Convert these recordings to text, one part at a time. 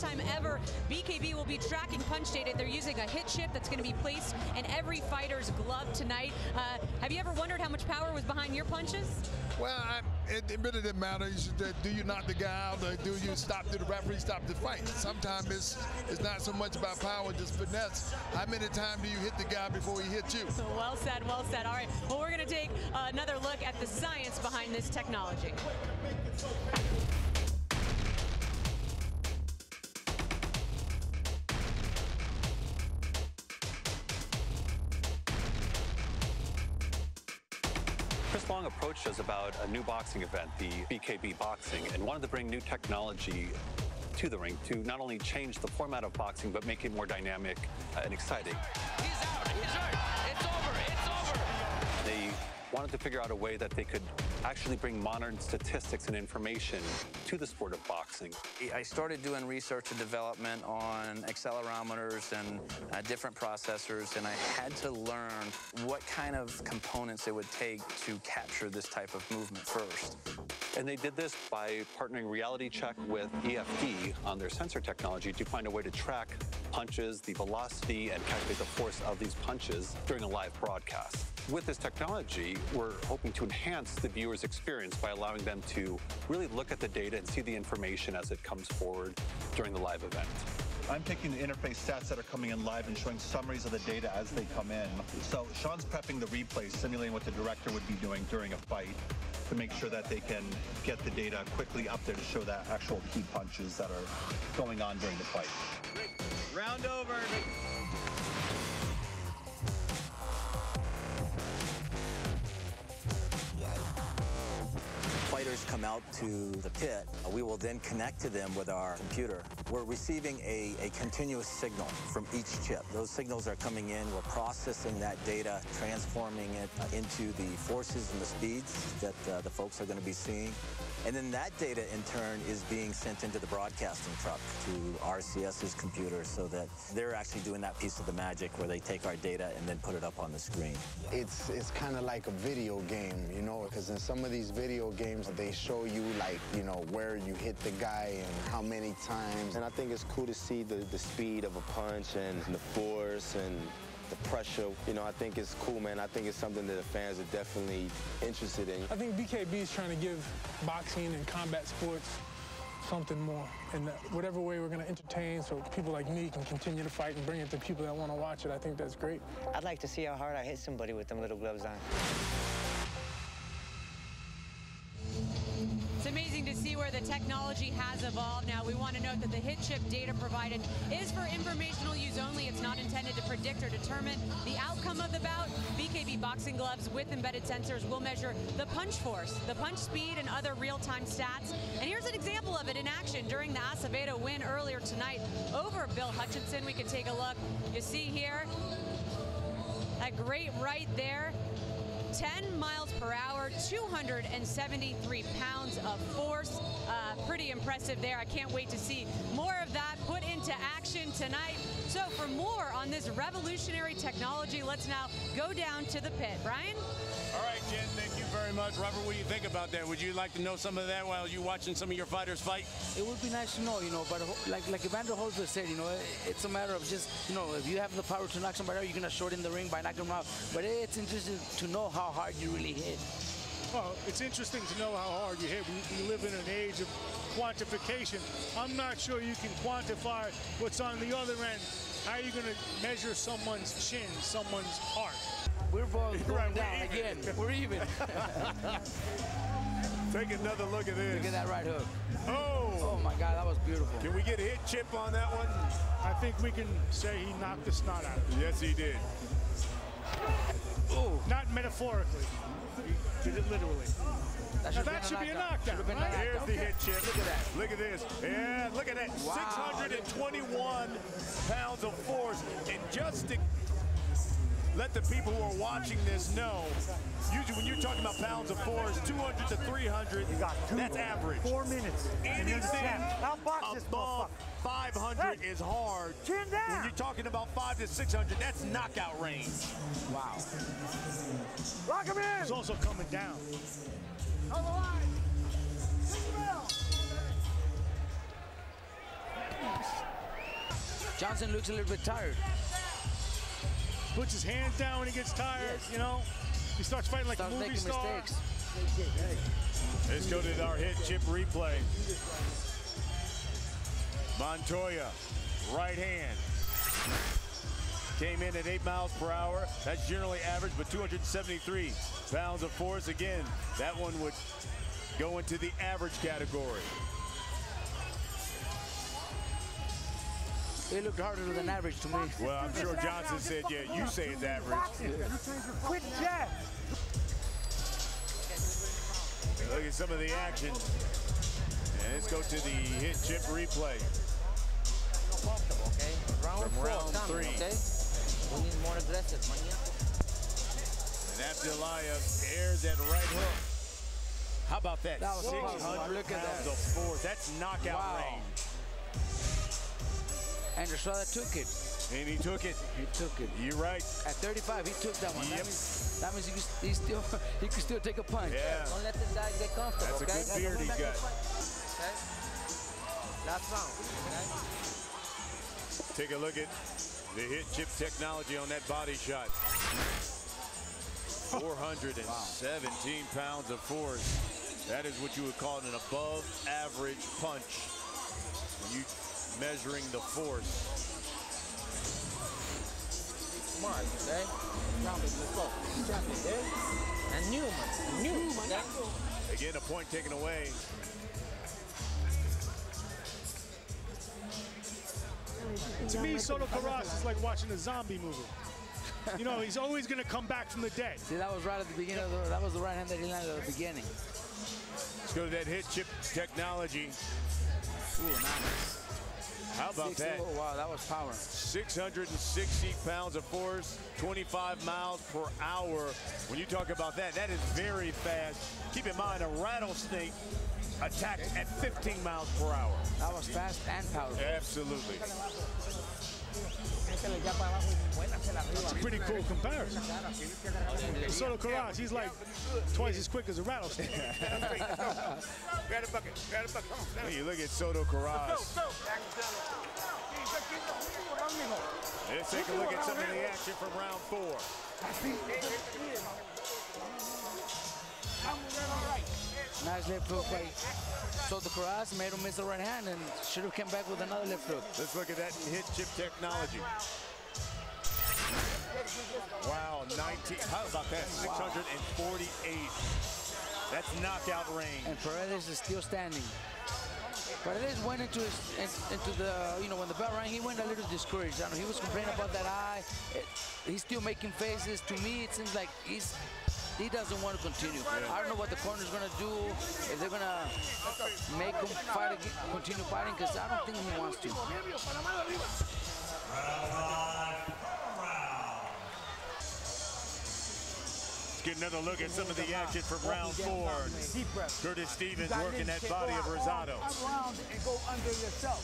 first time ever, BKB will be tracking punch data. They're using a HitChip that's going to be placed in every fighter's glove tonight. Have you ever wondered how much power was behind your punches? Well, it really didn't matter. Do you knock the guy out, or do you stop the referee stop the fight? Sometimes it's not so much about power, just finesse. How many times do you hit the guy before he hits you? Well said, well said. All right, well, we're going to take another look at the science behind this technology. Chris Long approached us about a new boxing event, the BKB Boxing, and wanted to bring new technology to the ring to not only change the format of boxing, but make it more dynamic and exciting. He's out, he's hurt, it's over, it's over. They wanted to figure out a way that they could actually bring modern statistics and information to the sport of boxing. I started doing research and development on accelerometers and different processors, and I had to learn what kind of components it would take to capture this type of movement first. And they did this by partnering Reality Check with EFD on their sensor technology to find a way to track punches, the velocity, and calculate the force of these punches during a live broadcast. With this technology, we're hoping to enhance the viewer's experience by allowing them to really look at the data and see the information as it comes forward during the live event. I'm taking the interface stats that are coming in live and showing summaries of the data as they come in. So Sean's prepping the replays, simulating what the director would be doing during a fight to make sure that they can get the data quickly up there to show that actual key punches that are going on during the fight. Round over. Fighters come out to the pit. We will then connect to them with our computer. We're receiving a continuous signal from each chip. Those signals are coming in. We're processing that data, transforming it into the forces and the speeds that the folks are going to be seeing. And then that data, in turn, is being sent into the broadcasting truck to RCS's computer so that they're actually doing that piece of the magic where they take our data and then put it up on the screen. It's kind of like a video game, you know, because in some of these video games, they show you, like, you know, where you hit the guy and how many times. And I think it's cool to see the speed of a punch and the force and the pressure. You know, I think it's cool, man. I think it's something that the fans are definitely interested in. I think BKB is trying to give boxing and combat sports something more in whatever way we're going to entertain so people like me can continue to fight and bring it to people that want to watch it. I think that's great. I'd like to see how hard I hit somebody with them little gloves on. It's amazing to see where the technology has evolved. Now, we want to note that the HitChip data provided is for informational use only. It's not intended to predict or determine the outcome of the bout. BKB boxing gloves with embedded sensors will measure the punch force, the punch speed, and other real-time stats. And here's an example of it in action during the Acevedo win earlier tonight over Bill Hutchinson. We can take a look. You see here, that great right there. 10 miles per hour, 273 pounds of force. Pretty impressive there. I can't wait to see more of that put into action tonight. So for more on this revolutionary technology, let's now go down to the pit. Brian? All right, Jen, thank you very much. Robert, what do you think about that? Would you like to know some of that while you're watching some of your fighters fight? It would be nice to know, you know, but like Evander Holyfield said, you know, it's a matter of just, you know, if you have the power to knock somebody out, you're going to shorten the ring by knocking them out. But it's interesting to know how hard you really hit. Well, it's interesting to know how hard you hit. We live in an age of quantification. I'm not sure you can quantify what's on the other end. How are you going to measure someone's chin, someone's heart? We're both going down again. We're even. Take another look at this. Look at that right hook. Oh! Oh my God, that was beautiful. Can we get a HitChip on that one? I think we can say he knocked the snot out of it. Yes, he did. Oh! Not metaphorically. He did it literally. That should be a knockdown, right? Here's the HitChip. Look at that. Look at this. Yeah, look at that. Wow. 621 pounds of force. And just to let the people who are watching this know, usually when you're talking about pounds of force, 200 to 300, that's average. 4 minutes. Anything above 500 is hard. Chin down. When you're talking about 500 to 600, that's knockout range. Wow. Lock him in. He's also coming down. On the line. Johnson looks a little bit tired. Puts his hands down when he gets tired, you know. He starts fighting like a movie star. Mistakes. Let's go to our HitChip replay. Montoya, right hand. Came in at 8 miles per hour. That's generally average, but 273 pounds of force. Again, that one would go into the average category. It looked harder than average to me. Well, I'm sure Johnson said, yeah, you say it's average. Quick jab. Look at some of the action. And let's go to the HitChip replay. Okay, From round 3. Okay, we need more aggressive. And Abdullayev airs that right hook. How about that? That was 600 pounds of force. That's knockout range. And Estrada took it. And he took it. He took it. You're right. At 35, he took that one. Yep. That means he could still take a punch. Yeah. Don't let this guy get comfortable. That's a good beard he's got. Okay. Last round. Okay. Take a look at the HitChip technology on that body shot. 417 pounds of force. That is what you would call an above average punch when you measuring the force. Smart, okay? Let's go. Okay? And Newman. Okay? Again, a point taken away. To me, Soto Carras is like watching a zombie movie. You know, he's always going to come back from the dead. See, that was right at the beginning. That was the right hand that he landed at the beginning. Let's go to that HitChip technology. Ooh, nice. How about that? Oh, wow, that was power. 660 pounds of force, 25 miles per hour. When you talk about that, that is very fast. Keep in mind, a rattlesnake attacked at 15 miles per hour. That was fast and powerful. Absolutely. That's a pretty cool comparison. Soto Carras, he's like twice as quick as a rattlesnake. Grab a bucket. When you look at Soto Carras. Let's take a look at some of the action from round 4. Nice left hook by Soto Carras, made him miss the right hand and should have come back with another left hook. Let's look at that HitChip technology. Wow, 19, how about that? 648. That's knockout range. And Paredes is still standing. Paredes went into the, you know, when the bell rang, he went a little discouraged. I know he was complaining about that eye. He's still making faces. To me, it seems like he doesn't want to continue. I don't know what the corner's going to do, if they're going to make him fight, continue fighting, because I don't think he wants to. Let's get another look at some of the action from round 4. Curtis Stevens working that body of Rosado. And go under yourself.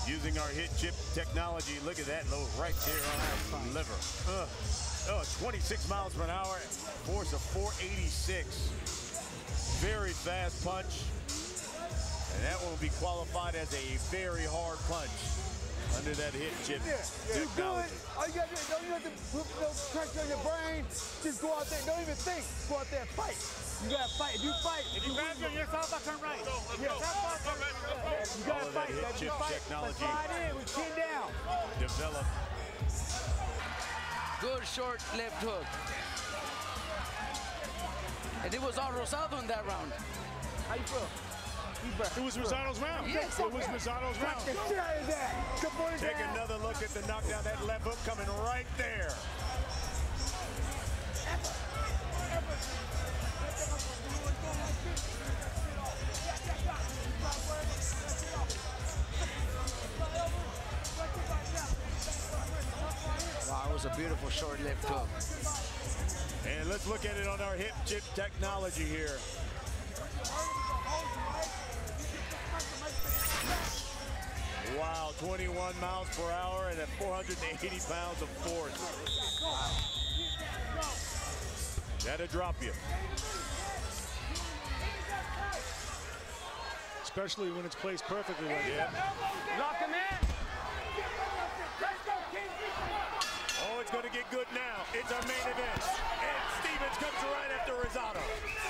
Using our HitChip technology, look at that low right there on our liver. 26 miles per hour, force of 486. Very fast punch. And that one will be qualified as a very hard punch under that HitChip technology. All you gotta do, don't even have to put no pressure on your brain. Just go out there, don't even think. Go out there and fight. You gotta fight. If you fight, if you grab your south back, turn right. Yeah, you gotta fight. HitChip technology. Fight in with chin down. Develop. Good short left hook. And it was all Rosado in that round. How you feel? It was Rosado's round. Yes, it was Rosado's round. Take another look at the knockdown. That left hook coming right there. Wow, it was a beautiful short left hook. And let's look at it on our HitChip technology here. Wow, 21 miles per hour and at 480 pounds of force. That'll drop you. especially when it's placed perfectly like that. Lock him in. Oh, it's going to get good now. It's our main event. And Stevens comes right after Rosado.